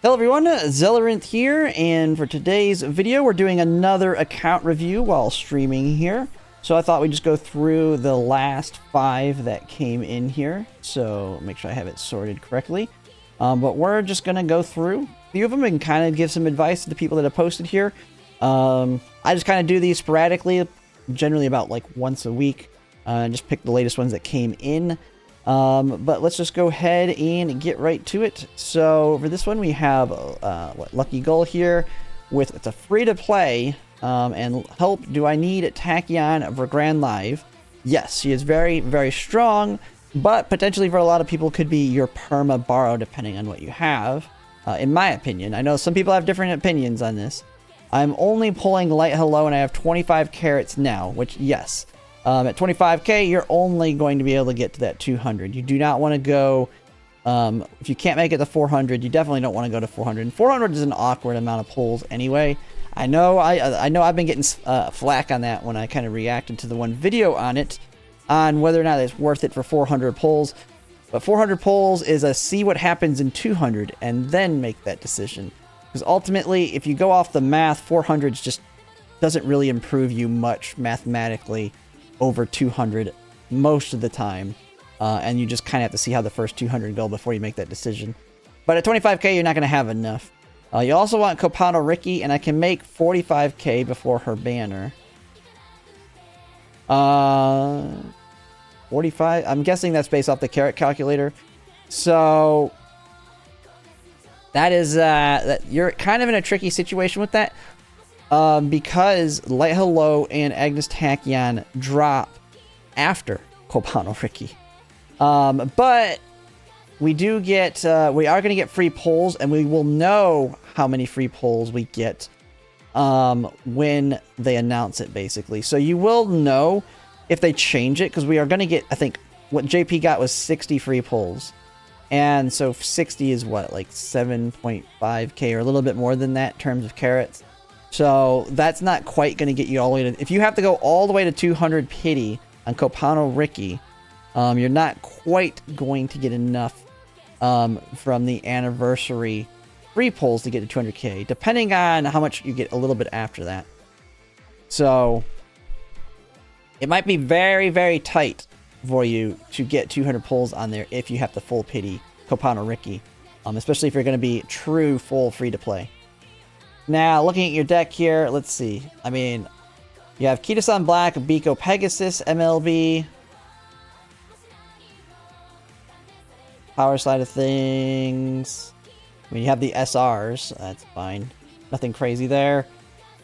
Hello everyone, Zelleranth here, and for today's video we're doing another account review while streaming here. So I thought we'd just go through the last 5 that came in here, so make sure I have it sorted correctly. But we're just going to go through a few of them and kind of give some advice to the people that have posted here. I just kind of do these sporadically, generally about like once a week, and just pick the latest ones that came in. But let's just go ahead and get right to it. So for this one, we have Lucky Gull here with it's a free to play. And help, do I need Tachyon for Grand Live? Yes, she is very, very strong, but potentially for a lot of people could be your perma borrow depending on what you have. In my opinion, I know some people have different opinions on this. I'm only pulling Light Hello and I have 25 carats now, which yes. At 25k, you're only going to be able to get to that 200. You do not want to go, if you can't make it to 400, you definitely don't want to go to 400. And 400 is an awkward amount of pulls anyway. I know I've been getting flack on that when I kind of reacted to the one video on it, on whether or not it's worth it for 400 pulls. But 400 pulls is a see what happens in 200 and then make that decision. Because ultimately, if you go off the math, 400 just doesn't really improve you much mathematically over 200 most of the time, and you just kind of have to see how the first 200 go before you make that decision. But at 25k, you're not going to have enough. You also want Copano Ricky, and I can make 45k before her banner. 45. I'm guessing that's based off the carat calculator. So that is that you're kind of in a tricky situation with that. Because Light Hello and Agnes Tachyon drop after Copano Ricky. But we do get, we are going to get free pulls, and we will know how many free pulls we get when they announce it, basically. So you will know if they change it, because we are going to get, I think, what JP got was 60 free pulls. And so 60 is what, like 7.5k or a little bit more than that in terms of carats. So that's not quite going to get you all the way to... If you have to go all the way to 200 pity on Copano Ricky, you're not quite going to get enough from the anniversary free pulls to get to 200k, depending on how much you get a little bit after that. So it might be very, very tight for you to get 200 pulls on there if you have to full pity Copano Ricky, especially if you're going to be true full free to play. Now, looking at your deck here, let's see. I mean, you have Kitasan Black, Biko Pegasus, MLB. Power side of things. I mean, you have the SRs. That's fine. Nothing crazy there.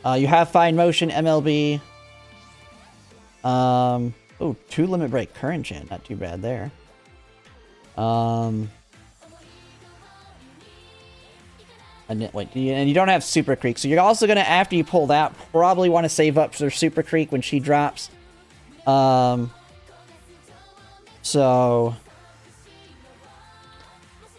You have Fine Motion, MLB. Oh, 2 Limit Break Current Chant. Not too bad there. And you don't have Super Creek, so you're also gonna, after you pull that, probably want to save up for Super Creek when she drops. So,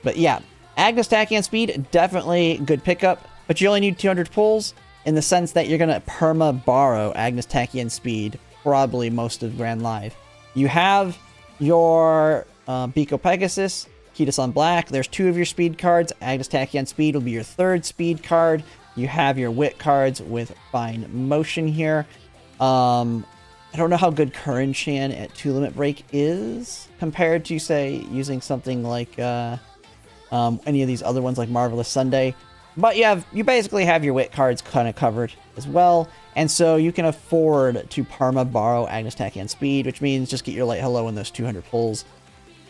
but yeah, Agnes Tachyon speed, definitely good pickup, but you only need 200 pulls in the sense that you're gonna perma borrow Agnes Tachyon speed probably most of Grand Live. You have your Biko Pegasus, Kitasan Black. There's 2 of your speed cards. Agnes Tachyon speed will be your 3rd speed card. You have your wit cards with Fine Motion here. I don't know how good Current Chan at 2 Limit Break is compared to, say, using something like any of these other ones like Marvelous Sunday. But you basically have your wit cards kind of covered as well. And so you can afford to perma borrow Agnes Tachyon speed, which means just get your Light Hello in those 200 pulls.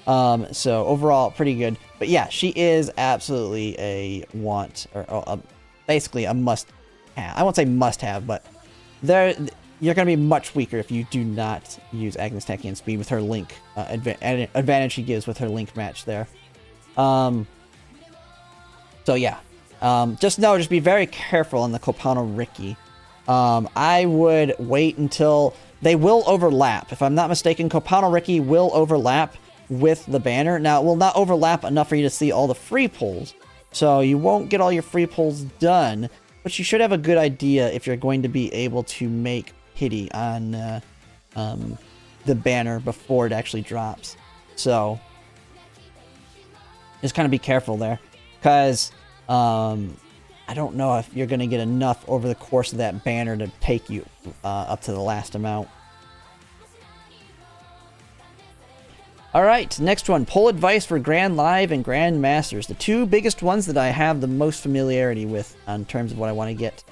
So overall, pretty good. But yeah, she is absolutely a want, or basically a must-have. I won't say must-have, but you're going to be much weaker if you do not use Agnes Tachyon speed with her link advantage she gives with her link match there. So yeah, just be very careful on the Copano Ricky. I would wait until they will overlap. If I'm not mistaken, Copano Ricky will overlap with the banner. Now, it will not overlap enough for you to see all the free pulls, so you won't get all your free pulls done, but you should have a good idea if you're going to be able to make pity on the banner before it actually drops. So just kind of be careful there, because I don't know if you're going to get enough over the course of that banner to take you up to the last amount. Alright, next one. Pull advice for Grand Live and Grand Masters. The two biggest ones that I have the most familiarity with in terms of what I want to get.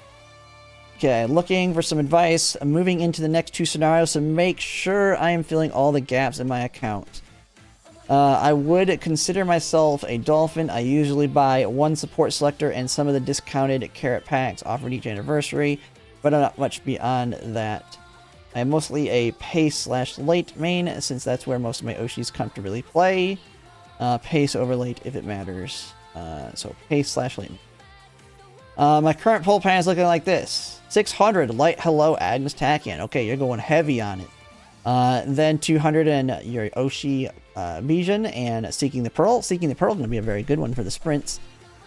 Okay, looking for some advice. I'm moving into the next two scenarios to make sure I am filling all the gaps in my account. I would consider myself a Dolphin. I usually buy one support selector and some of the discounted carrot packs offered each anniversary, but not much beyond that. I am mostly a pace/late main, since that's where most of my Oshis comfortably play. Pace over late if it matters. So pace/late. My current pull plan is looking like this. 600 Light Hello Agnes Tachyon. Okay, you're going heavy on it. Then 200 and your Oshi Bijan and Seeking the Pearl. Seeking the Pearl is going to be a very good one for the sprints.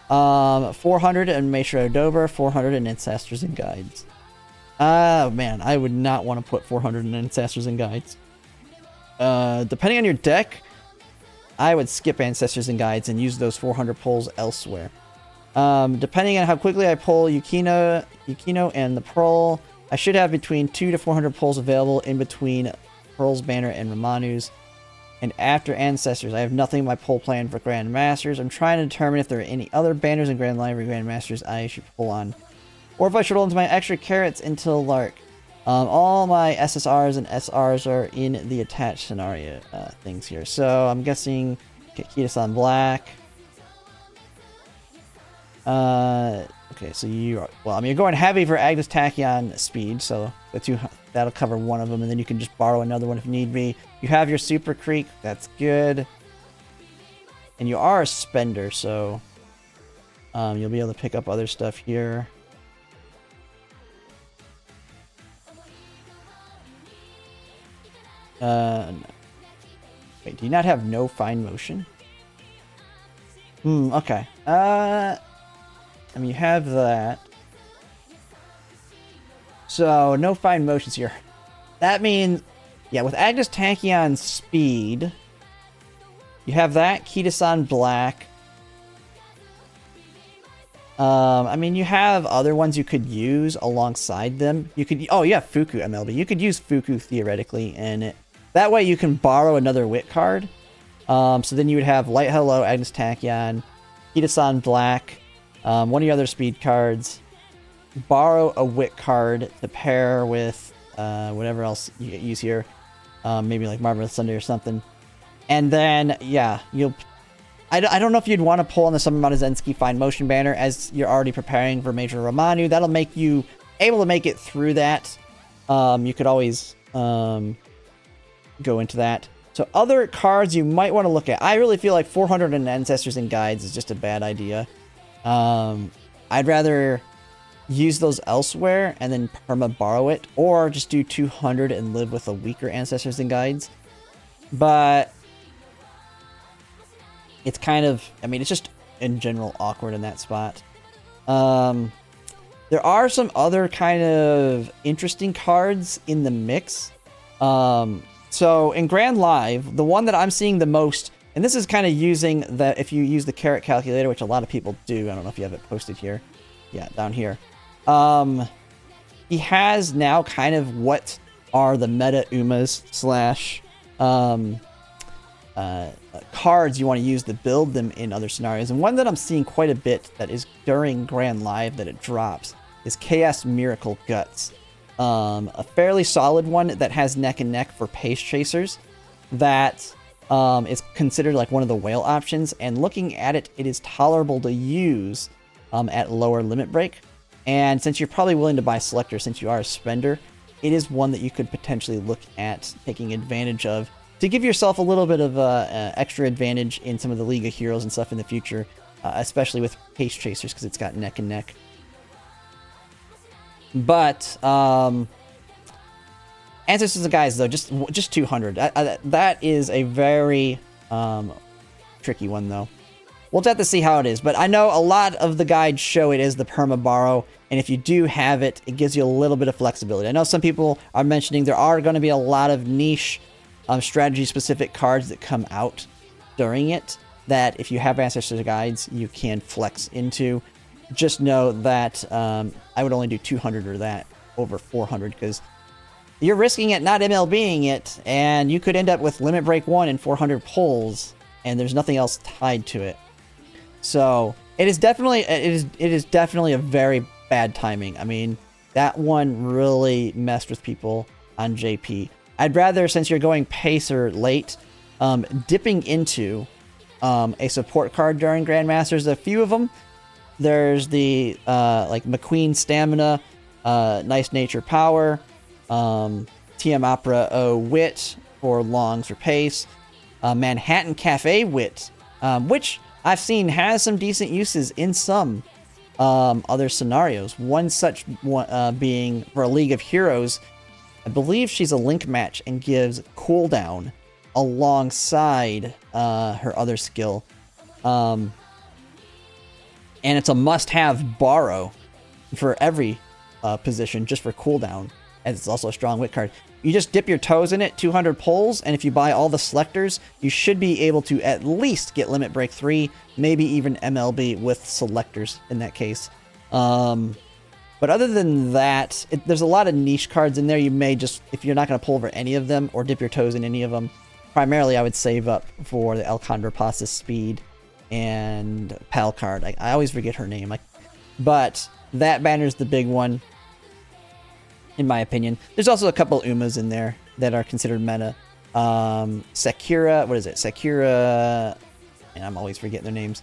400 and Maestro Dover. 400 and Ancestors and Guides. Man, I would not want to put 400 in Ancestors and Guides. Depending on your deck, I would skip Ancestors and Guides and use those 400 pulls elsewhere. Depending on how quickly I pull Yukino and the Pearl, I should have between 200 to 400 pulls available in between Pearl's Banner and Ramanu's. And after Ancestors, I have nothing in my pull plan for Grand Masters. I'm trying to determine if there are any other banners in Grand Live or Grand Masters I should pull on. Or if I should roll into my extra carrots until Lark. All my SSRs and SRs are in the attached scenario things here. So I'm guessing Kita-san Black. Okay, so you are, well, I mean, you're going heavy for Agnes Tachyon speed, so that'll cover one of them, and then you can just borrow another one if need be. You have your Super Creek, that's good. And you are a spender, so you'll be able to pick up other stuff here. No. Wait, do you not have no fine motion? Okay. I mean, you have that. So, no fine motions here. That means, yeah, with Agnes Tachyon's speed, you have that, Kita-san Black. I mean, you have other ones you could use alongside them. You could, oh, yeah, Fuku MLB. You could use Fuku theoretically, and that way you can borrow another Wit card. So then you would have Light Hello, Agnes Tachyon, Kita-san Black, one of your other speed cards, borrow a Wit card to pair with whatever else you use here, maybe like Marvelous Sunday or something. And then, yeah, I don't know if you'd want to pull on the Summon Zensky Fine Motion banner as you're already preparing for Major Romanu. That'll make you able to make it through that. You could always go into that. So other cards you might want to look at. I really feel like 400 in Ancestors and Guides is just a bad idea. I'd rather use those elsewhere and then perma borrow it, or just do 200 and live with a weaker Ancestors and Guides. But it's kind of, I mean, it's just in general awkward in that spot. There are some other kind of interesting cards in the mix. So in Grand Live, the one that I'm seeing the most, and this is kind of using the, if you use the carrot calculator, which a lot of people do. I don't know if you have it posted here. Yeah, down here. He has now kind of what are the meta Umas slash cards you want to use to build them in other scenarios. And one that I'm seeing quite a bit that is during Grand Live that it drops is Chaos Miracle Guts. A fairly solid one that has neck and neck for pace chasers that is considered like one of the whale options, and looking at it, it is tolerable to use at lower limit break. And since you're probably willing to buy Selector since you are a spender, it is one that you could potentially look at taking advantage of to give yourself a little bit of extra advantage in some of the League of Heroes and stuff in the future, especially with pace chasers because it's got neck and neck. But Ancestors and Guides, though, just 200. That is a very tricky one, though. We'll have to see how it is. But I know a lot of the guides show it as the perma borrow, and if you do have it, it gives you a little bit of flexibility. I know some people are mentioning there are going to be a lot of niche strategy-specific cards that come out during it. that if you have Ancestor Guides, you can flex into. Just know that I would only do 200 or that over 400 because you're risking it not MLBing it, and you could end up with Limit Break 1 and 400 pulls, and there's nothing else tied to it. So it is definitely a very bad timing. I mean, that one really messed with people on JP. I'd rather, since you're going pacer late, dipping into a support card during Grandmasters. A few of them. There's the like McQueen Stamina, Nice Nature Power, TM Opera O Wit for longs for pace, Manhattan Cafe Wit, which I've seen has some decent uses in some other scenarios. One such one being for a League of Heroes. I believe she's a link match and gives cooldown alongside her other skill. And it's a must-have borrow for every position, just for cooldown, as it's also a strong wit card. You just dip your toes in it, 200 pulls, and if you buy all the selectors, you should be able to at least get Limit Break 3, maybe even MLB with selectors in that case. But other than that, there's a lot of niche cards in there. You may just, if you're not going to pull over any of them or dip your toes in any of them, primarily I would save up for the El Condorpasis Speed and Pal card. I always forget her name. But that banner's the big one, in my opinion. There's also a couple Umas in there that are considered meta. Sakura, what is it? Sakura, and I'm always forgetting their names.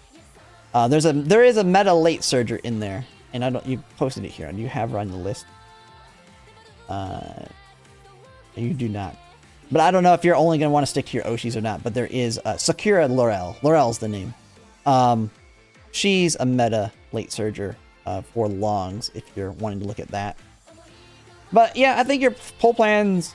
There is a meta late surger in there, and you posted it here. Do you have her on the list? You do not. But I don't know if you're only going to want to stick to your Oshis or not, but there is Sakura Laurel. Laurel's the name. She's a meta late surger for longs, if you're wanting to look at that. But yeah, I think your pull plan's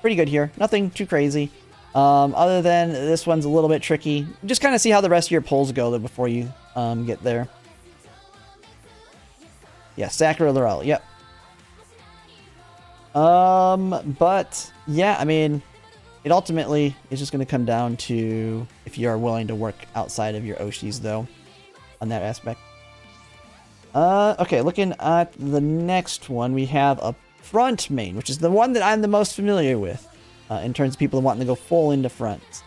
pretty good here. Nothing too crazy. Other than this one's a little bit tricky. Just kind of see how the rest of your pulls go though before you get there. Yeah, Sakura Laurel. Yep. But yeah, I mean, it ultimately is just going to come down to if you are willing to work outside of your Oshis though, on that aspect. Okay, looking at the next one, we have a front main, which is the one that I'm the most familiar with in terms of people wanting to go full into fronts.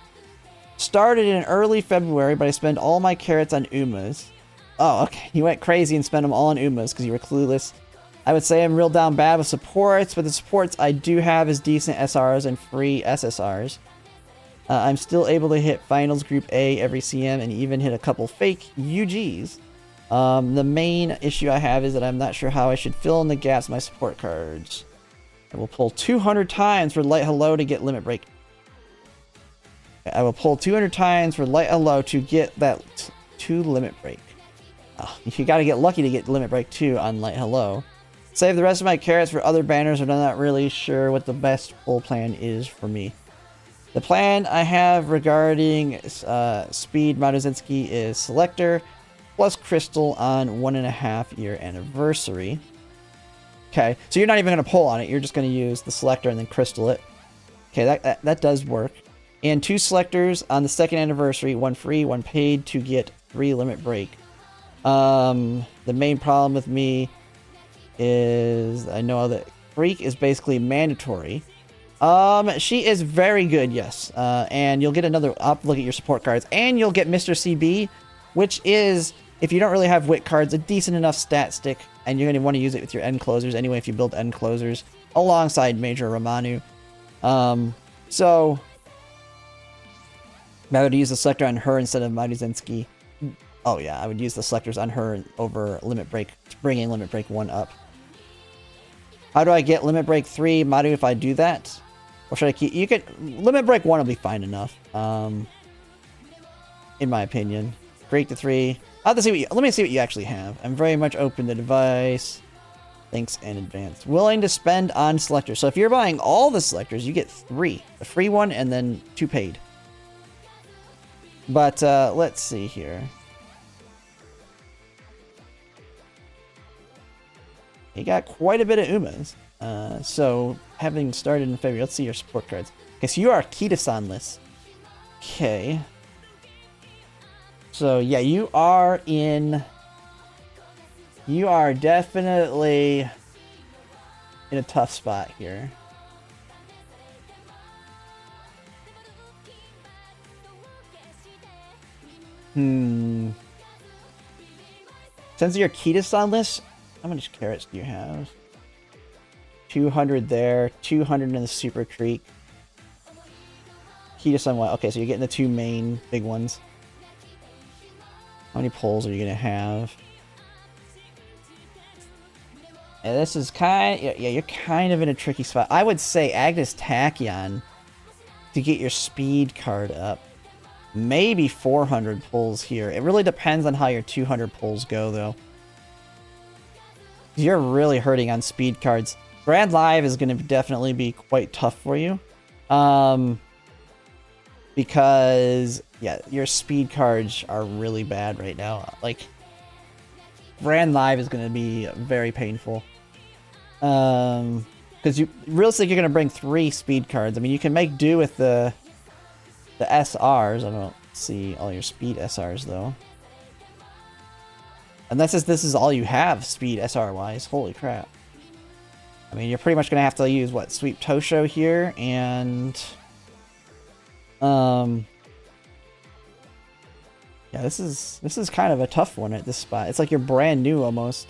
Started in early February, but I spent all my carrots on Umas. Oh, okay. You went crazy and spent them all on Umas because you were clueless. I would say I'm real down bad with supports, but the supports I do have is decent SRs and free SSRs. I'm still able to hit Finals Group A every CM and even hit a couple fake UGs. The main issue I have is that I'm not sure how I should fill in the gaps in my support cards. I will pull 200 times for Light Hello to get Limit Break. I will pull 200 times for Light Hello to get that 2 Limit Break. Oh, you gotta get lucky to get Limit Break 2 on Light Hello. Save the rest of my carrots for other banners, but I'm not really sure what the best pull plan is for me. The plan I have regarding Speed Maruzinski is Selector plus Crystal on 1.5 year anniversary. Okay, so you're not even going to pull on it. You're just going to use the Selector and then Crystal it. Okay, that does work. And 2 Selectors on the 2nd anniversary, 1 free, 1 paid to get 3 Limit Break. The main problem with me is I know that Freak is basically mandatory. She is very good, yes. And you'll get another look at your support cards, and you'll get Mr. CB, which is, if you don't really have wit cards, a decent enough stat stick, and you're going to want to use it with your end closers anyway if you build end closers alongside Major Romanu. So I would use the Selector on her instead of Maruzinski. Oh yeah, I would use the Selectors on her over Limit Break, bringing Limit Break 1 up. How do I get Limit Break 3, Maru, if I do that? Or should I keep... You could... Limit Break 1 will be fine enough. In my opinion. Break to 3. I'll have to see let me see what you actually have. I'm very much open to advice. Thanks in advance. Willing to spend on Selectors. So if you're buying all the Selectors, you get 3. A free one and then 2 paid. But, let's see here. You got quite a bit of Umas. So, having started in February, let's see your support cards. Okay, so you are Kita-san-less. Okay. So yeah, you are definitely in a tough spot here. Since your Ketis on this, how much carrots do you have? 200 there, 200 in the Super Creek. Ketis on what? Okay, so you're getting the two main big ones. How many poles are you gonna have? Yeah, this is yeah, you're kind of in a tricky spot. I would say Agnes Tachyon to get your speed card up. Maybe 400 pulls here. It really depends on how your 200 pulls go, though. You're really hurting on speed cards. Grand Live is going to definitely be quite tough for you. Because, yeah, your speed cards are really bad right now. Like, Grand Live is going to be very painful. Because realistically, you're going to bring 3 speed cards. I mean, you can make do with the SRs. I don't see all your speed SRs, though. Unless this is all you have, speed SR-wise. Holy crap. I mean, you're pretty much going to have to use, what, Sweep Tosho here, and... yeah, this is kind of a tough one at this spot. It's like you're brand new, almost.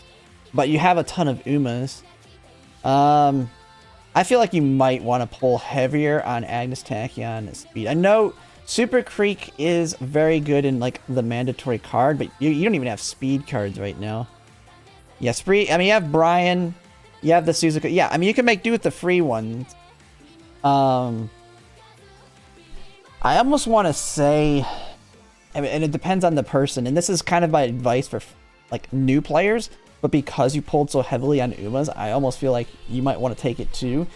But you have a ton of Umas. I feel like you might want to pull heavier on Agnes Tachyon speed. I know Super Creek is very good in, like, the mandatory card, but you don't even have speed cards right now. Yeah, I mean, you have Brian, you have the Suzuka. Yeah, I mean, you can make do with the free ones. I almost want to say, I mean, and it depends on the person, and this is kind of my advice for, like, new players, but because you pulled so heavily on Umas, I almost feel like you might want to take it too,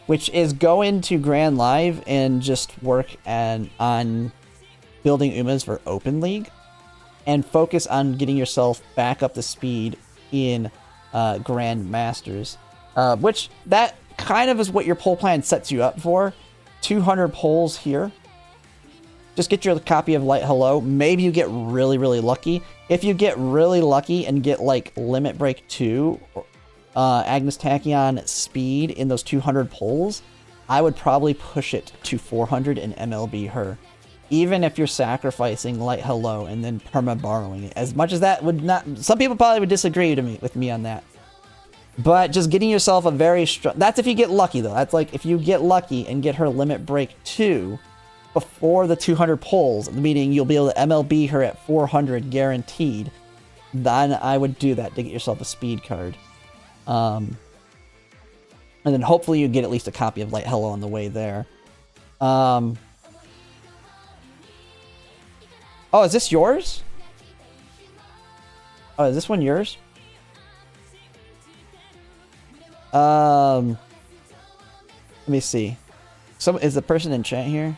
which is go into Grand Live and just work on building Umas for Open League, and focus on getting yourself back up to speed in Grand Masters, which that kind of is what your pull plan sets you up for. 200 pulls here. Just get your copy of Light Hello. Maybe you get really, really lucky. If you get really lucky and get, like, Limit Break 2, Agnes Tachyon speed in those 200 pulls, I would probably push it to 400 and MLB her. Even if you're sacrificing Light Hello and then perma-borrowing it. As much as that would not... Some people probably would disagree with me on that. But just getting yourself a very strong... That's if you get lucky, though. That's like, if you get lucky and get her Limit Break 2... before the 200 pulls, meaning you'll be able to MLB her at 400 guaranteed, then I would do that to get yourself a speed card. And then hopefully you get at least a copy of Light Hello on the way there. Oh, is this yours? Oh, is this one yours? Let me see. Is the person in chat here?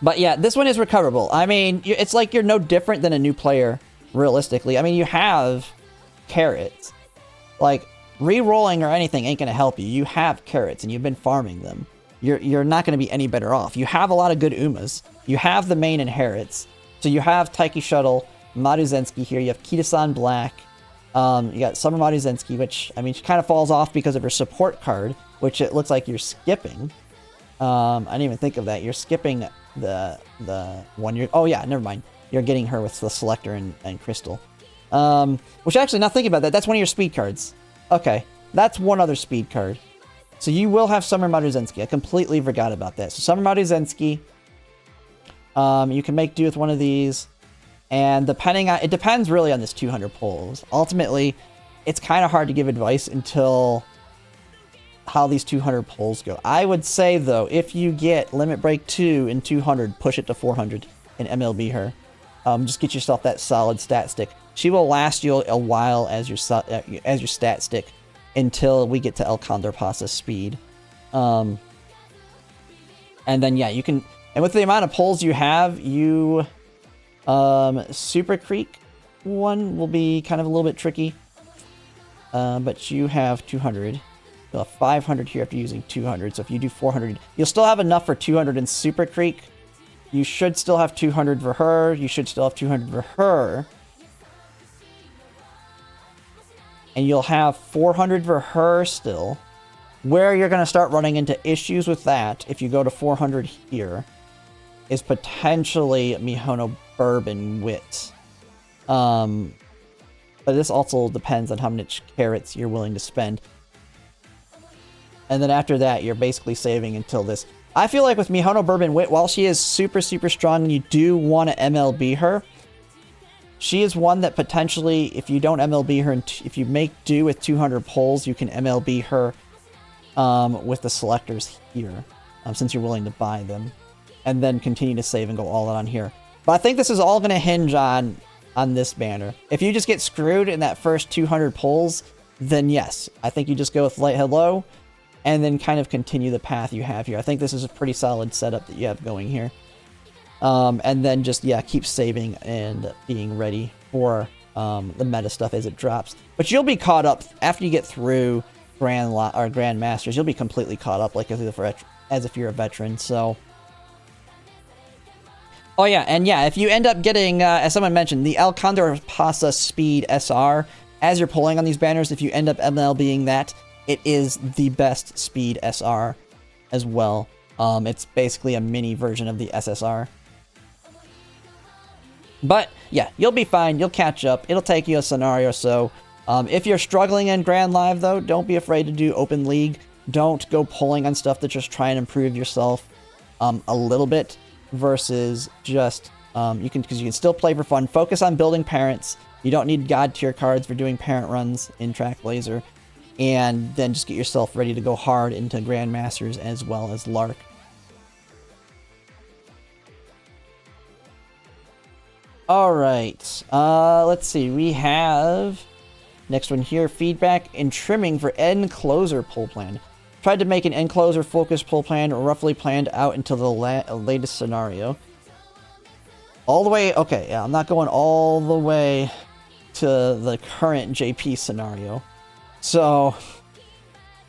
But yeah, this one is recoverable. I mean, it's like you're no different than a new player, realistically. I mean, you have carrots. Like, re-rolling or anything ain't going to help you. You have carrots, and you've been farming them. You're not going to be any better off. You have a lot of good Umas. You have the main inherits. So you have Taiki Shuttle, Maduzensky here. You have Kitasan Black. You got Summer Maduzensky, which, I mean, she kind of falls off because of her support card, which it looks like you're skipping. I didn't even think of that. You're skipping the one you're... Oh, yeah, never mind. You're getting her with the Selector and Crystal. Which, actually, not thinking about that, that's one of your speed cards. Okay, that's one other speed card. So you will have Summer Maduzensky. I completely forgot about that. So Summer Maduzensky, you can make do with one of these. And depending on... It depends really on this 200 pulls. Ultimately, it's kind of hard to give advice until... how these 200 pulls go. I would say, though, if you get Limit Break 2 in 200, push it to 400 and MLB her. Just get yourself that solid stat stick. She will last you a while as your stat stick until we get to El Condor Pasa's speed. And then, yeah, you can... And with the amount of pulls you have, you... Super Creek one will be kind of a little bit tricky. But you have 200. You'll have 500 here after using 200. So if you do 400, you'll still have enough for 200 in Super Creek. You should still have 200 for her. You should still have 200 for her. And you'll have 400 for her still. Where you're going to start running into issues with that, if you go to 400 here, is potentially Mihono Bourbon Wit. But this also depends on how much carrots you're willing to spend. And then after that, you're basically saving until this. I feel like with Mihono Bourbon Wit, while she is super, super strong and you do want to MLB her, she is one that potentially, if you don't MLB her, and if you make do with 200 pulls, you can MLB her with the selectors here, since you're willing to buy them. And then continue to save and go all out on here. But I think this is all going to hinge on this banner. If you just get screwed in that first 200 pulls, then yes, I think you just go with Light Hello and then kind of continue the path you have here. I think this is a pretty solid setup that you have going here. And then just, yeah, keep saving and being ready for the meta stuff as it drops. But you'll be caught up after you get through Grand Masters. You'll be completely caught up like as if you're a veteran. So, oh yeah, and yeah, if you end up getting, as someone mentioned, the El Condor Pasa Speed SR, as you're pulling on these banners, if you end up MLBing that, it is the best speed SR as well. It's basically a mini version of the SSR. But yeah, you'll be fine. You'll catch up. It'll take you a scenario or so. If you're struggling in Grand Live, though, don't be afraid to do Open League. Don't go pulling on stuff that just try and improve yourself a little bit versus just because you can still play for fun. Focus on building parents. You don't need God tier cards for doing parent runs in Track Blazer. And then just get yourself ready to go hard into Grandmasters as well as Lark. Alright, let's see. We have next one here, feedback and trimming for end closer pull plan. Tried to make an end closer focused pull plan roughly planned out until the latest scenario. All the way, okay, yeah, I'm not going all the way to the current JP scenario. So,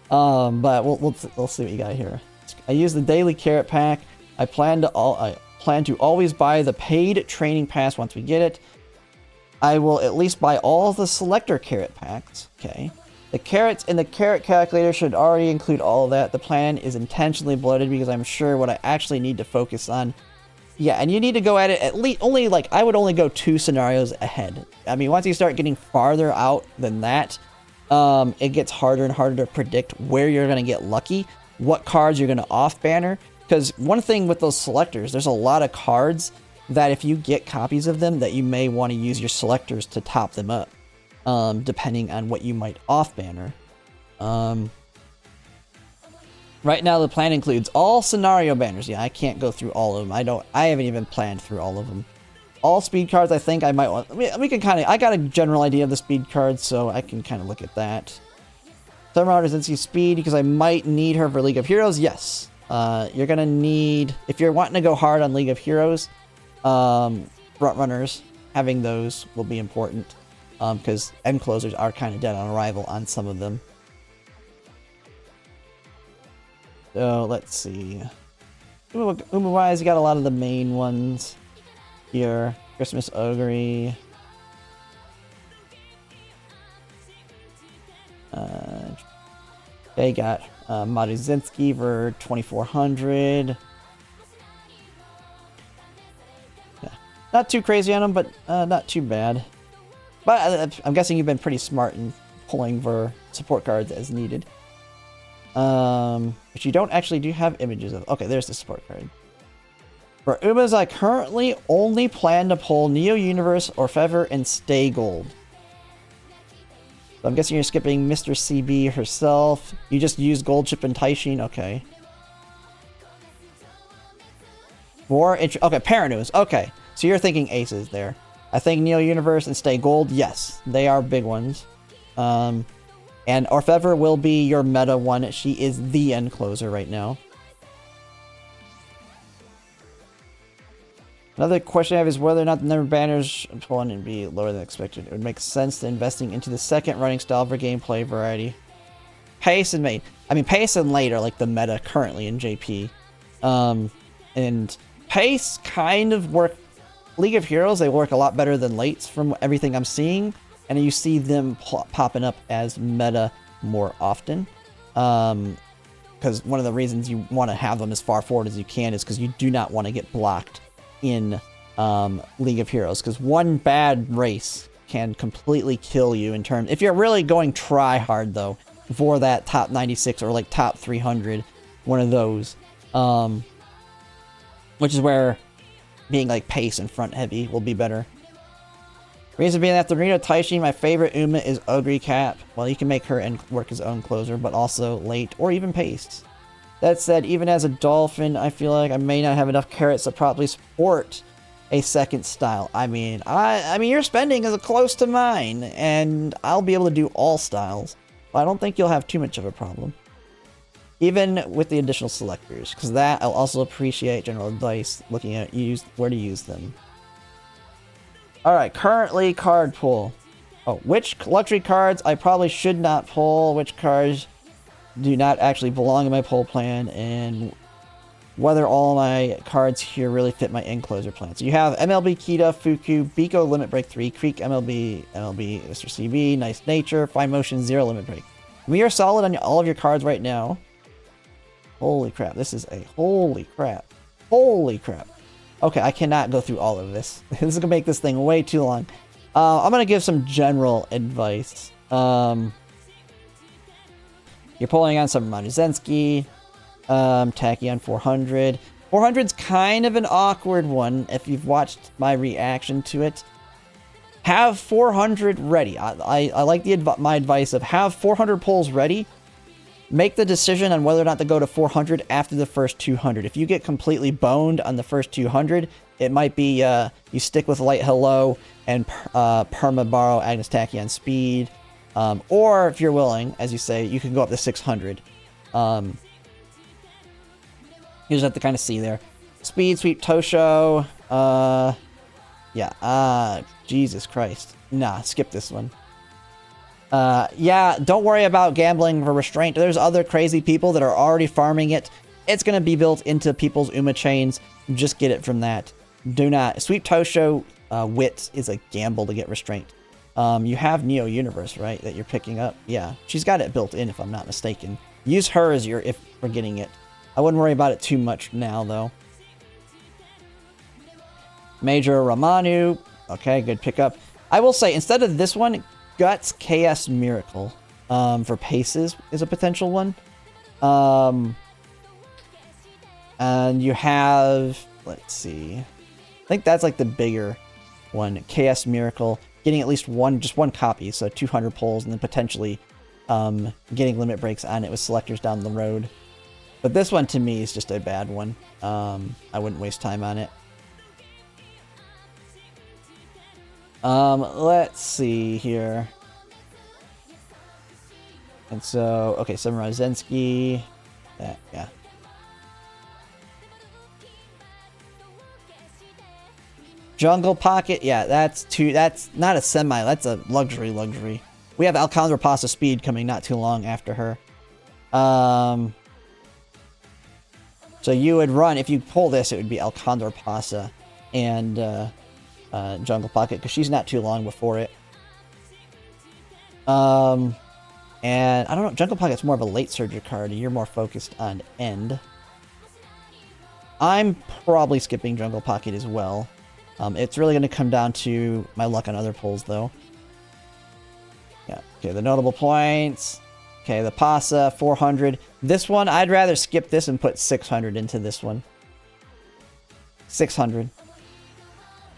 but we'll see what you got here. I use the daily carrot pack. I plan to always buy the paid training pass once we get it. I will at least buy all the selector carrot packs. Okay. The carrots in the carrot calculator should already include all of that. The plan is intentionally bloated because I'm sure what I actually need to focus on. Yeah, and you need to go at it at least only I would only go 2 scenarios ahead. I mean, once you start getting farther out than that, it gets harder and harder to predict where you're going to get lucky, what cards you're going to off banner. Because one thing with those selectors, there's a lot of cards that if you get copies of them, that you may want to use your selectors to top them up, depending on what you might off banner. Right now, the plan includes all scenario banners. Yeah, I can't go through all of them. I haven't even planned through all of them. All speed cards, I think I might want. We can kind of. I got a general idea of the speed cards, so I can kind of look at that. Summer Artisancy speed because I might need her for League of Heroes. Yes, you're gonna need if you're wanting to go hard on League of Heroes. Front runners, having those will be important because end closers are kind of dead on arrival on some of them. So let's see. Uma-wise, you got a lot of the main ones here. Christmas Ogre. They got Maruzinski for 2400. Yeah. Not too crazy on them, but not too bad. But I'm guessing you've been pretty smart in pulling for support cards as needed. But you don't actually do have images of. Okay, there's the support card. For Umas, I currently only plan to pull Neo Universe, Orfever, and Stay Gold. So I'm guessing you're skipping Mr. CB herself. You just use Gold Chip and Taishin. Okay. Okay, Paranews. Okay, so you're thinking aces there. I think Neo Universe and Stay Gold. Yes, they are big ones. And Orfever will be your meta one. She is the end closer right now. Another question I have is whether or not the number of banners pulling would be lower than expected. It would make sense to investing into the second running style for gameplay variety. Pace and late are like the meta currently in JP. And Pace kind of work. League of Heroes, they work a lot better than Lates from everything I'm seeing. And you see them popping up as meta more often. Because one of the reasons you want to have them as far forward as you can is because you do not want to get blocked in League of Heroes. Because one bad race can completely kill you in terms... If you're really going try hard, though, for that top 96 or like top 300, one of those. Which is where being like pace and front heavy will be better. Reason being that the Reno Taishi, my favorite Uma is Ogre Cap. Well, you can make her and work his own closer, but also late or even pace. That said, even as a Dolphin, I feel like I may not have enough carrots to properly support a second style. I mean, your spending is close to mine, and I'll be able to do all styles. But I don't think you'll have too much of a problem. Even with the additional selectors, because that I'll also appreciate general advice looking at where to use them. Alright, currently card pull. Oh, which luxury cards I probably should not pull, which cards do not actually belong in my pull plan, and whether all my cards here really fit my enclosure plan. So you have MLB Kita, Fuku, Biko Limit Break 3, Creek MLB, Mr. CB, Nice Nature, Fine Motion, 0 Limit Break. We are solid on all of your cards right now. Holy crap, this is a holy crap. Holy crap. Okay, I cannot go through all of this. This is going to make this thing way too long. I'm going to give some general advice. You're pulling on some Manuzensky, Tachyon 400. 400's kind of an awkward one if you've watched my reaction to it. Have 400 ready. I like my advice of have 400 pulls ready. Make the decision on whether or not to go to 400 after the first 200. If you get completely boned on the first 200, it might be you stick with Light Hello and Perma Borrow Agnes Tachyon Speed. Or if you're willing, as you say, you can go up to 600. You just have to kind of see there. Speed, Sweep, Tosho. Jesus Christ. Nah, skip this one. Yeah, don't worry about gambling for restraint. There's other crazy people that are already farming it. It's going to be built into people's Uma chains. Just get it from that. Do not. Sweep Tosho Wit is a gamble to get restraint. You have Neo Universe, right, that you're picking up? Yeah, she's got it built in if I'm not mistaken. Use her as your if for getting it. I wouldn't worry about it too much now, though. Major Ramanu. Okay, good pickup. I will say, instead of this one... Guts KS Miracle for paces is a potential one. And you have, let's see, I think that's like the bigger one, KS Miracle, getting at least just one copy, so 200 pulls, and then potentially getting limit breaks on it with selectors down the road. But this one to me is just a bad one. I wouldn't waste time on it. Let's see here. And so, okay, Samurai Zensky. Yeah. Jungle Pocket, yeah, that's not a semi, that's a luxury. We have Alcandra Pasta Speed coming not too long after her. So you would run, if you pull this, it would be Alcandra Pasta and Jungle Pocket, because she's not too long before it. And I don't know, Jungle Pocket's more of a late surger card, and you're more focused on end. I'm probably skipping Jungle Pocket as well. It's really going to come down to my luck on other pulls, though. Yeah, okay, the notable points. Okay, the Pasa, 400. This one, I'd rather skip this and put 600 into this one. 600.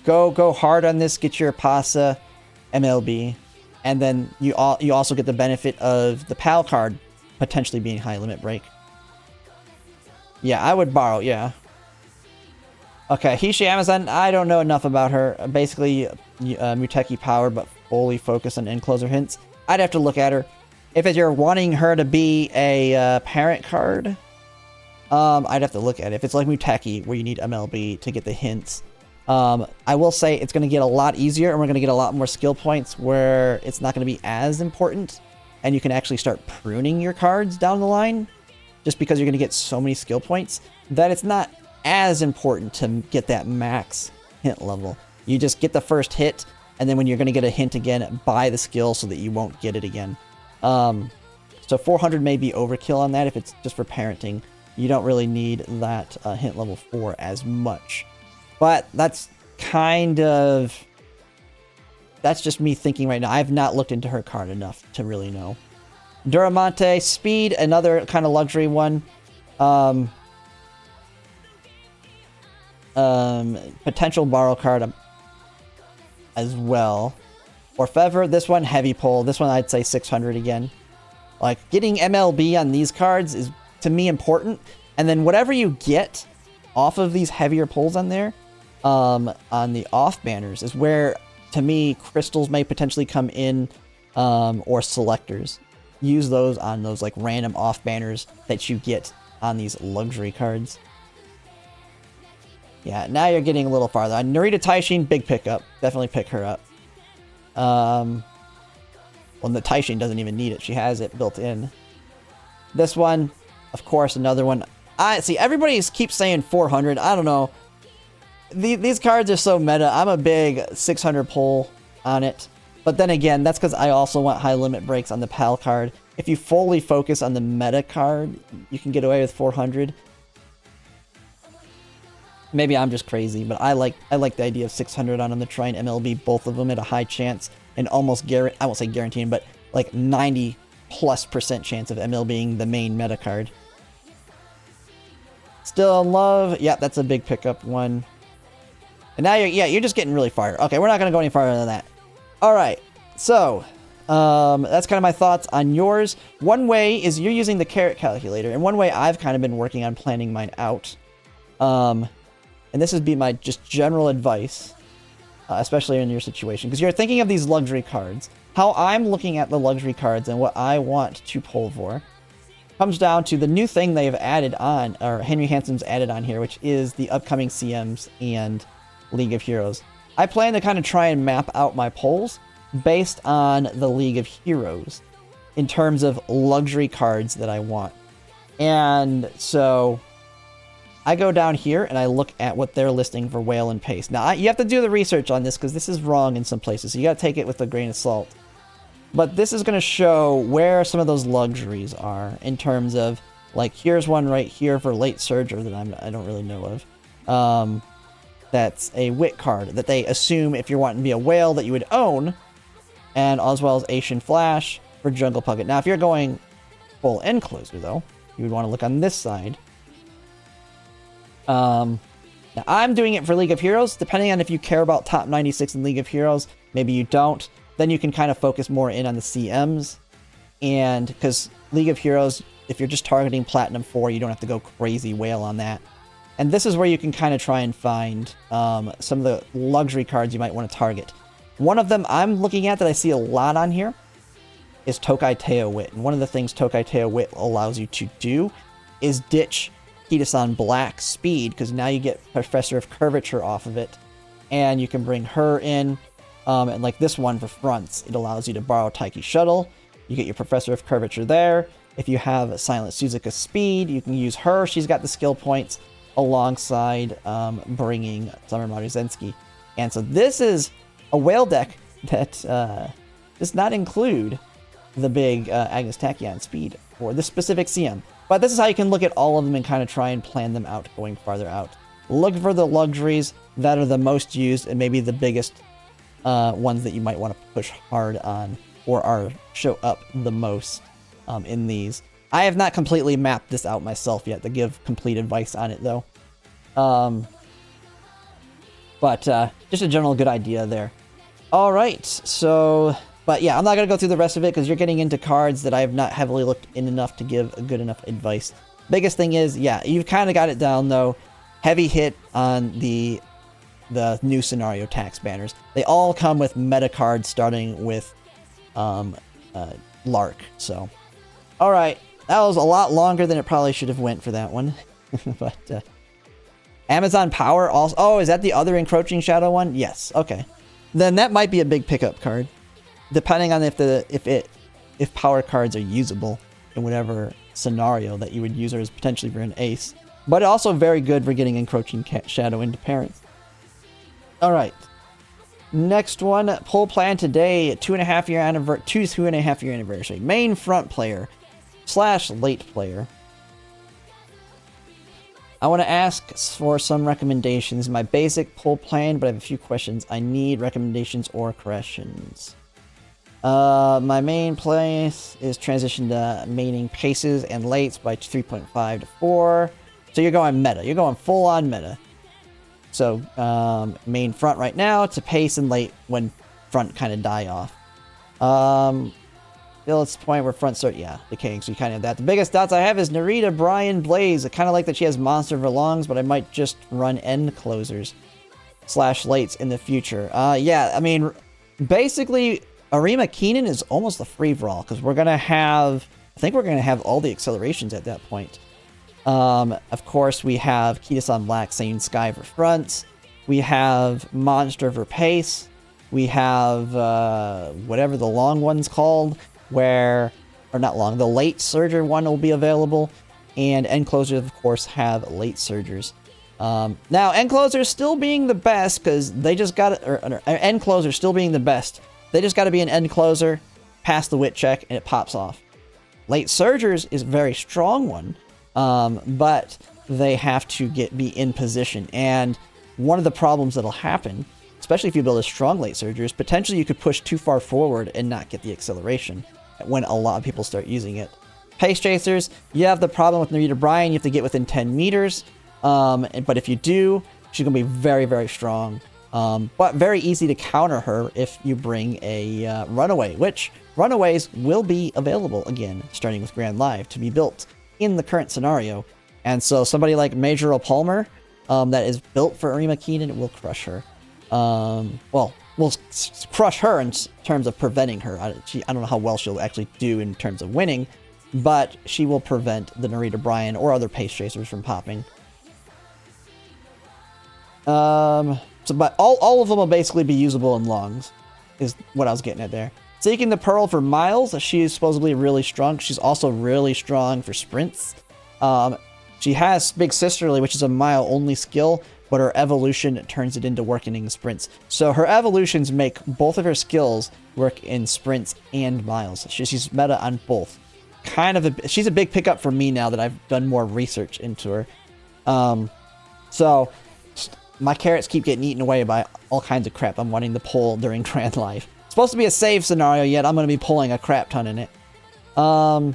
Go hard on this, get your Pasa MLB. And then you also get the benefit of the PAL card potentially being high limit break. Yeah, I would borrow, yeah. Okay, Hishi Amazon, I don't know enough about her. Basically, Muteki power, but fully focused on end closer hints. I'd have to look at her. If you're wanting her to be a parent card, I'd have to look at it. If it's like Muteki, where you need MLB to get the hints, I will say it's going to get a lot easier, and we're going to get a lot more skill points where it's not going to be as important, and you can actually start pruning your cards down the line, just because you're going to get so many skill points that it's not as important to get that max hint level. You just get the first hit, and then when you're going to get a hint again, buy the skill so that you won't get it again. So 400 may be overkill on that if it's just for parenting. You don't really need that hint level 4 as much. But that's kind of... That's just me thinking right now. I've not looked into her card enough to really know. Duramante, speed, another kind of luxury one. Potential borrow card as well. Orfever, this one, heavy pull. This one I'd say 600 again. Like, getting MLB on these cards is, to me, important. And then whatever you get off of these heavier pulls on there, on the off banners, is where, to me, crystals may potentially come in, or selectors. Use those on those, like, random off banners that you get on these luxury cards. Yeah, now you're getting a little farther. Narita Taishin, big pickup. Definitely pick her up. Well, the Taishin doesn't even need it. She has it built in. This one, of course, another one. I see, everybody keeps saying 400. I don't know. These cards are so meta. I'm a big 600 pull on it. But then again, that's because I also want high limit breaks on the PAL card. If you fully focus on the meta card, you can get away with 400. Maybe I'm just crazy, but I like the idea of 600 on them to try and MLB both of them at a high chance and almost I won't say guaranteeing, but like 90+% chance of MLBing the main meta card. Still in love. Yeah, that's a big pickup one. And now you're just getting really far. Okay, we're not gonna go any farther than that. All right, so that's kind of my thoughts on yours. One way is you're using the carrot calculator, and one way I've kind of been working on planning mine out. And this would be my just general advice, especially in your situation, because you're thinking of these luxury cards. How I'm looking at the luxury cards and what I want to pull for comes down to the new thing they've added on, or Henry Hansen's added on here, which is the upcoming CMs and League of Heroes. I plan to kind of try and map out my polls based on the League of Heroes in terms of luxury cards that I want. And so I go down here and I look at what they're listing for Whale and Pace. Now, you have to do the research on this because this is wrong in some places. So you got to take it with a grain of salt. But this is going to show where some of those luxuries are in terms of, like, here's one right here for Late Surger that I don't really know of. That's a Wit card that they assume if you're wanting to be a whale that you would own, and as well as Asian Flash for Jungle Pucket. Now, if you're going full encloser, though, you would want to look on this side. Now, I'm doing it for League of Heroes. Depending on if you care about top 96 in League of Heroes, maybe you don't. Then you can kind of focus more in on the CMs. And because League of Heroes, if you're just targeting Platinum 4, you don't have to go crazy whale on that. And this is where you can kind of try and find some of the luxury cards you might want to target. One of them I'm looking at that I see a lot on here is Tokai Teo Wit. And one of the things Tokai Teo Wit allows you to do is ditch Kitasan Black speed, because now you get Professor of Curvature off of it. And you can bring her in. And like this one for fronts, it allows you to borrow Taiki Shuttle. You get your Professor of Curvature there. If you have a Silent Suzuka speed, you can use her. She's got the skill points alongside bringing Summer Maruzensky. And so this is a whale deck that does not include the big Agnes Tachyon speed for this specific CM. But this is how you can look at all of them and kind of try and plan them out going farther out. Look for the luxuries that are the most used and maybe the biggest ones that you might want to push hard on or show up the most in these. I have not completely mapped this out myself yet to give complete advice on it, though. But just a general good idea there. All right, so... But yeah, I'm not going to go through the rest of it because you're getting into cards that I have not heavily looked in enough to give a good enough advice. Biggest thing is, yeah, you've kind of got it down, though. Heavy hit on the new scenario tax banners. They all come with meta cards starting with Lark, so... Alright, that was a lot longer than it probably should have went for that one. But, Amazon Power also... Oh, is that the other Encroaching Shadow one? Yes, okay. Then that might be a big pickup card. Depending on if power cards are usable in whatever scenario that you would use her as potentially for an ace. but also very good for getting encroaching shadow into parents. All right. Next one, poll plan today, 2.5 year anniversary. Main front player / late player. I want to ask for some recommendations. My basic poll plan, but I have a few questions. I need recommendations or corrections. My main place is transition to maining paces and lates by 3.5 to 4. So you're going meta. You're going full on meta. So main front right now to pace and late when front kind of die off. It's the point where front start, decaying. So you kind of have that. The biggest dots I have is Narita, Brian, Blaze. I kind of like that she has monster Verlongs, but I might just run end closers / lates in the future. I mean, basically, Arima Keenan is almost a free-for-all because we're going to have, I think we're going to have all the accelerations at that point. Of course, we have Kitasan Black, Sane Sky for fronts. We have Monster for pace. We have whatever the long one's called, the late surger one will be available. And end closers, of course, have late surgers. Now, end closers still being the best because they just got end closers still being the best. They just got to be an end closer, pass the wit check, and it pops off. Late surgers is a very strong one, but they have to be in position. And one of the problems that'll happen, especially if you build a strong late surger, is potentially you could push too far forward and not get the acceleration when a lot of people start using it. Pace chasers, you have the problem with Narita Bryan. You have to get within 10 meters. But if you do, she's going to be very, very strong. But very easy to counter her if you bring a runaway, which runaways will be available again, starting with Grand Live, to be built in the current scenario. And so somebody like Major Palmer, that is built for Arima Keenan, will crush her. Will crush her in terms of preventing her. I don't know how well she'll actually do in terms of winning, but she will prevent the Narita Bryan or other pace chasers from popping. But all of them will basically be usable in longs, is what I was getting at there. Seeking the Pearl for miles, she is supposedly really strong. She's also really strong for sprints. She has Big Sisterly, which is a mile-only skill, but her evolution turns it into working in sprints. So her evolutions make both of her skills work in sprints and miles. She's meta on both. She's a big pickup for me now that I've done more research into her. So my carrots keep getting eaten away by all kinds of crap I'm wanting to pull during Grand Life. It's supposed to be a save scenario, yet I'm going to be pulling a crap ton in it. How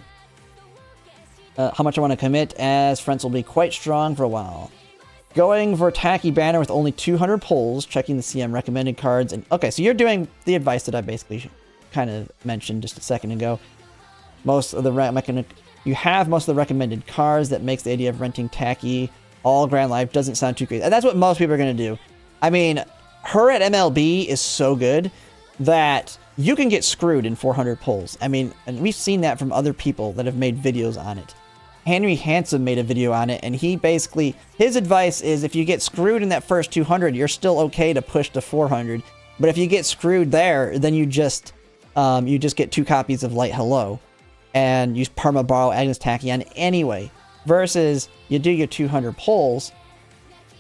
much I want to commit, as Friends will be quite strong for a while. Going for Tacky Banner with only 200 pulls, checking the CM recommended cards. And okay, so you're doing the advice that I basically kind of mentioned just a second ago. You have most of the recommended cards. That makes the idea of renting Tacky all Grand Life doesn't sound too crazy. And that's what most people are going to do. I mean, her at MLB is so good that you can get screwed in 400 pulls. I mean, and we've seen that from other people that have made videos on it. Henry Hansen made a video on it, and his advice is if you get screwed in that first 200, you're still okay to push to 400. But if you get screwed there, then you just get 2 copies of Light Hello and use Perma Borrow Agnes Tachyon anyway. Versus you do your 200 pulls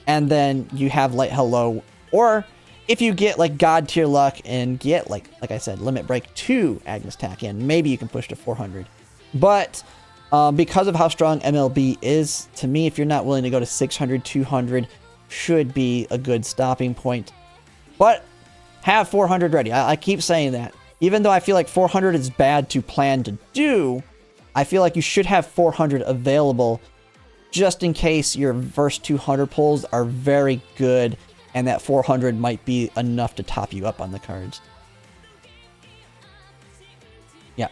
and then you have Light Hello, or if you get like God tier luck and get like I said, Limit Break 2 Agnes Tachyon, maybe you can push to 400. But because of how strong MLB is, to me, if you're not willing to go to 600, 200 should be a good stopping point. But have 400 ready. I keep saying that. Even though I feel like 400 is bad to plan to do, I feel like you should have 400 available just in case your first 200 pulls are very good and that 400 might be enough to top you up on the cards. Yeah.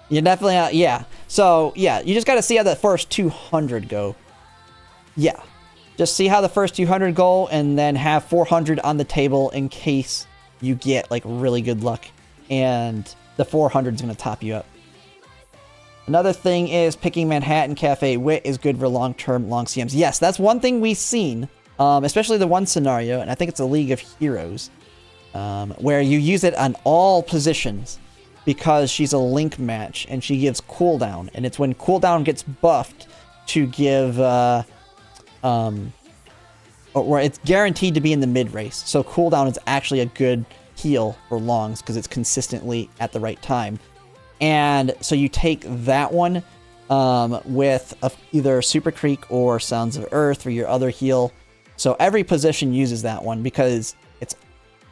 You definitely, yeah. So, yeah, you just got to see how the first 200 go. Yeah. Just see how the first 200 go and then have 400 on the table in case you get, like, really good luck. And the 400 is going to top you up. Another thing is picking Manhattan Cafe Wit is good for long-term long CMs. Yes, that's one thing we've seen, especially the one scenario, and I think it's a League of Heroes, where you use it on all positions because she's a link match and she gives cooldown, and it's when cooldown gets buffed to give or it's guaranteed to be in the mid race. So cooldown is actually a good heal for longs because it's consistently at the right time. And so you take that one with either Super Creek or Sounds of Earth for your other heal. So every position uses that one because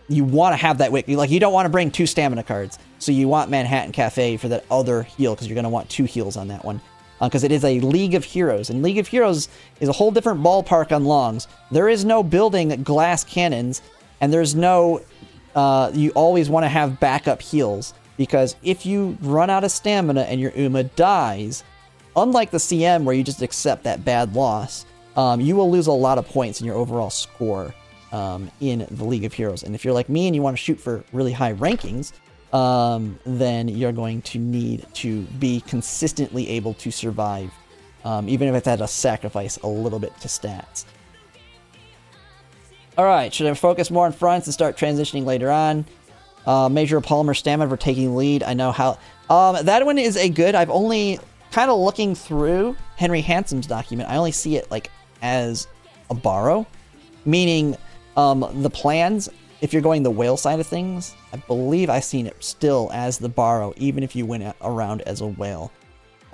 you want to have that wick. Like, you don't want to bring 2 stamina cards. So you want Manhattan Cafe for that other heal because you're going to want 2 heals on that one. Because it is a League of Heroes. And League of Heroes is a whole different ballpark on longs. There is no building glass cannons. And there's no... you always want to have backup heals. Because if you run out of stamina and your Uma dies, unlike the CM where you just accept that bad loss, you will lose a lot of points in your overall score in the League of Heroes. And if you're like me and you want to shoot for really high rankings, then you're going to need to be consistently able to survive, even if it's had to sacrifice a little bit to stats. Alright, should I focus more on fronts and start transitioning later on? Major Polymer Stamina for taking lead. I know how... that one is a good... I've only... kind of looking through Henry Hansom's document, I only see it like as a borrow, meaning the plans, if you're going the whale side of things, I believe I've seen it still as the borrow, even if you went around as a whale.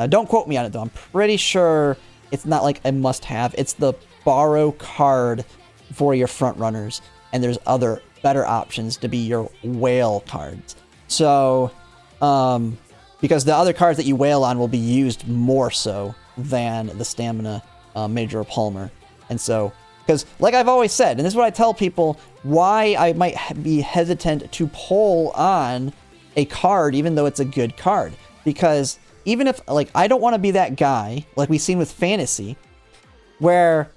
Don't quote me on it though, I'm pretty sure it's not like a must-have, it's the borrow card for your front runners, and there's other better options to be your whale cards. So, because the other cards that you whale on will be used more so than the stamina Major Palmer. And so, because like I've always said, and this is what I tell people, why I might be hesitant to pull on a card even though it's a good card. Because even if, like, I don't want to be that guy, like we've seen with Fantasy, where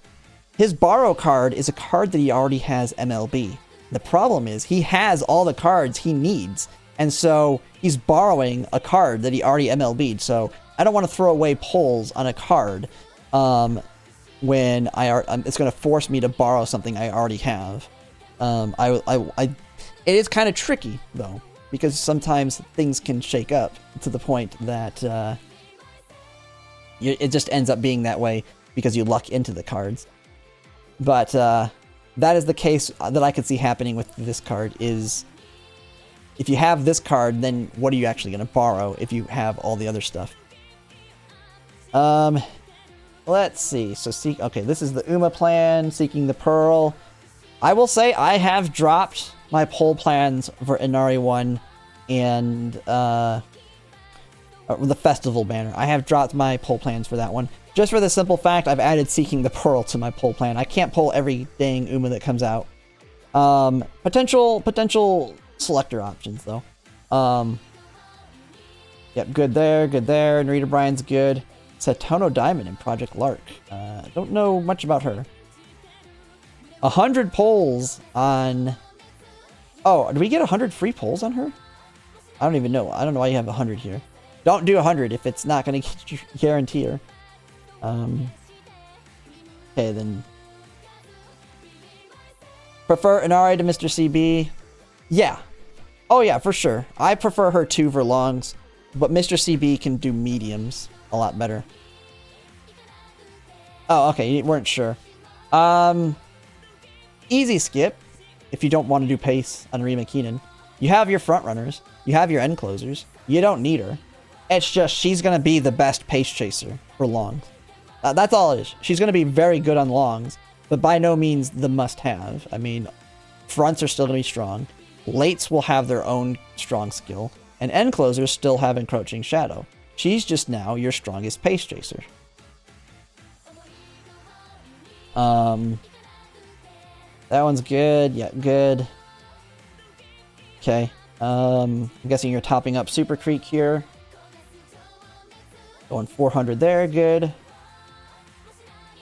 his borrow card is a card that he already has MLB. The problem is he has all the cards he needs. And so he's borrowing a card that he already MLB'd. So I don't want to throw away pulls on a card when it's going to force me to borrow something I already have. It is kind of tricky though, because sometimes things can shake up to the point that it just ends up being that way because you luck into the cards. But that is the case that I could see happening with this card is... If you have this card, then what are you actually going to borrow if you have all the other stuff? Let's see. So, okay, this is the Uma plan, Seeking the Pearl. I will say I have dropped my poll plans for Inari 1 and the Festival banner. I have dropped my poll plans for that one. Just for the simple fact, I've added Seeking the Pearl to my poll plan. I can't pull every dang Uma that comes out. Potential selector options though. Yep, good there. Narita Bryan's good. Satono Diamond in Project Lark. Don't know much about her. 100 polls on... Oh, do we get 100 free polls on her? I don't even know. I don't know why you have 100 here. Don't do 100 if it's not going to guarantee her. Okay, then. Prefer Inari to Mr. CB? Yeah. Oh yeah, for sure. I prefer her too for longs, but Mr. CB can do mediums a lot better. Oh, okay, you weren't sure. Easy skip if you don't want to do pace on Rima Keenan. You have your front runners, you have your end closers. You don't need her. It's just she's going to be the best pace chaser for longs. That's all it is. She's going to be very good on longs, but by no means the must-have. I mean, fronts are still going to be strong. Lates will have their own strong skill, and end closers still have Encroaching Shadow. She's just now your strongest pace chaser. That one's good. Yeah, good. Okay. I'm guessing you're topping up Super Creek here. Going 400 there. Good.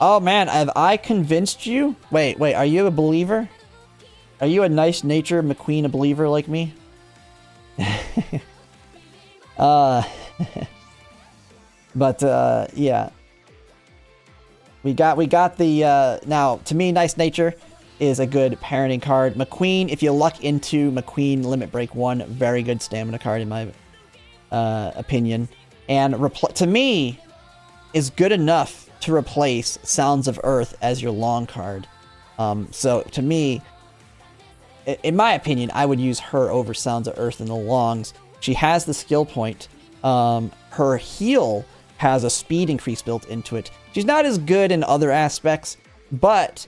Oh man, have I convinced you? Wait, are you a believer? Are you a nice nature McQueen a believer like me? Yeah. We got the, now, to me, Nice Nature is a good parenting card. McQueen, if you luck into McQueen Limit Break 1, very good stamina card in my opinion. And to me, is good enough to replace Sounds of Earth as your long card. So to me, in my opinion, I would use her over Sounds of Earth in the longs. She has the skill point. Her heal has a speed increase built into it. She's not as good in other aspects, but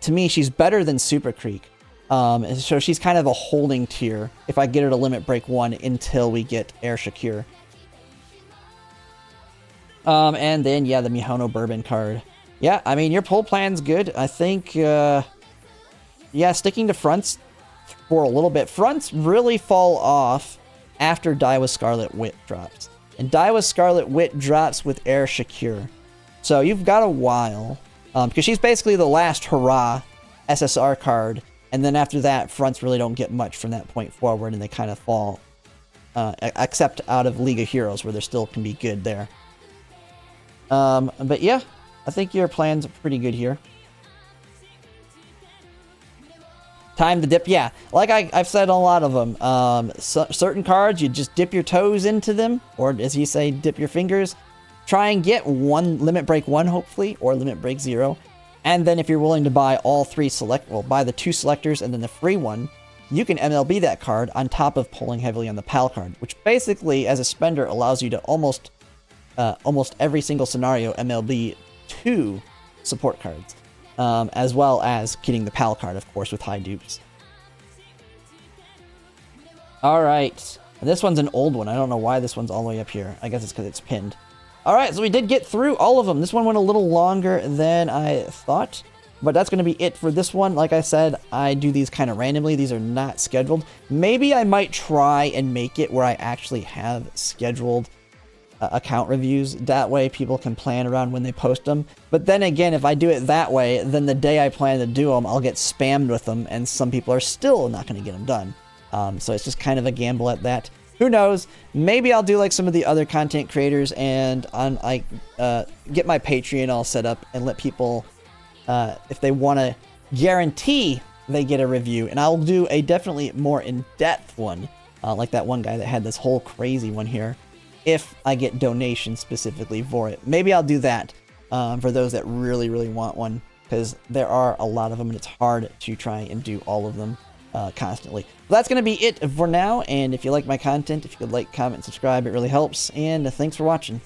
to me, she's better than Super Creek. So she's kind of a holding tier if I get her to Limit Break 1 until we get Air Shakir. And then, yeah, the Mihono Bourbon card. Yeah, I mean, your pull plan's good. I think, yeah, sticking to fronts for a little bit. Fronts really fall off after Daiwa Scarlet Wit drops. And Daiwa Scarlet Wit drops with Air Shakir. So you've got a while. Because she's basically the last hurrah SSR card. And then after that, fronts really don't get much from that point forward. And they kind of fall. Except out of League of Heroes, where there still can be good there. But yeah, I think your plan's pretty good here. Time to dip, yeah. Like I've said a lot of them. Certain cards, you just dip your toes into them, or as you say, dip your fingers. Try and get one Limit Break 1, hopefully, or Limit Break 0. And then if you're willing to buy all three buy the 2 selectors and then the free one, you can MLB that card on top of pulling heavily on the PAL card, which basically, as a spender, allows you to almost every single scenario MLB 2 support cards, as well as getting the PAL card, of course, with high dupes. All right, this one's an old one. I don't know why this one's all the way up here. I guess it's because it's pinned. All right, so we did get through all of them. This one went a little longer than I thought, but that's going to be it for this one. Like I said, I do these kind of randomly. These are not scheduled. Maybe I might try and make it where I actually have scheduled account reviews. That way people can plan around when they post them. But then again, if I do it that way, then the day I plan to do them, I'll get spammed with them, and some people are still not going to get them done. So it's just kind of a gamble at that. Who knows? Maybe I'll do like some of the other content creators and get my Patreon all set up and let people, if they want to guarantee they get a review. And I'll do a definitely more in-depth one, like that one guy that had this whole crazy one here, if I get donations specifically for it. Maybe I'll do that for those that really, really want one, because there are a lot of them and it's hard to try and do all of them constantly. But that's going to be it for now, and if you like my content, if you could like, comment, subscribe, it really helps, and thanks for watching.